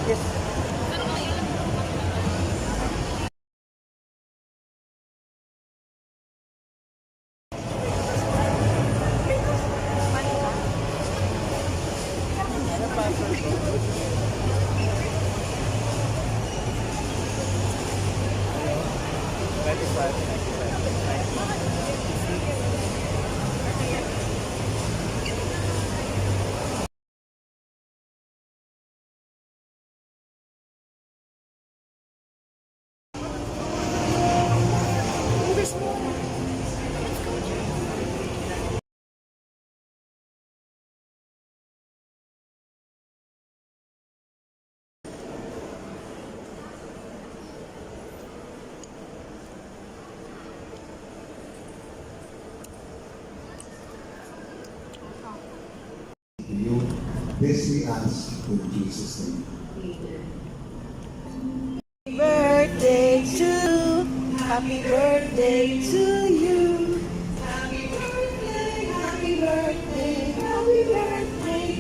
You, this we ask in Jesus' name. Birthday to happy birthday to you. Happy birthday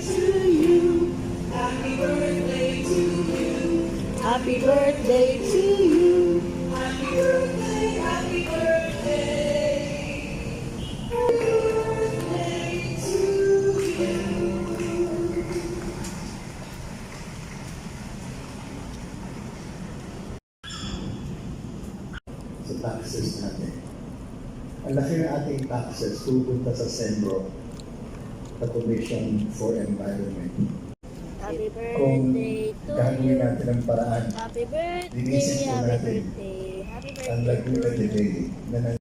to you. Happy birthday to you. Happy birthday to you. Happy birthday, happy birthday. Happy birthday to you. Sa taxes natin. Ang laki ng ating taxes pupunta sa SEMRO, the Commission for Environment. Happy Kung birthday to gagawin you. natin ang paraan, Happy birthday, linisin po happy natin birthday. Happy ang birthday Laguna to de you. Bay na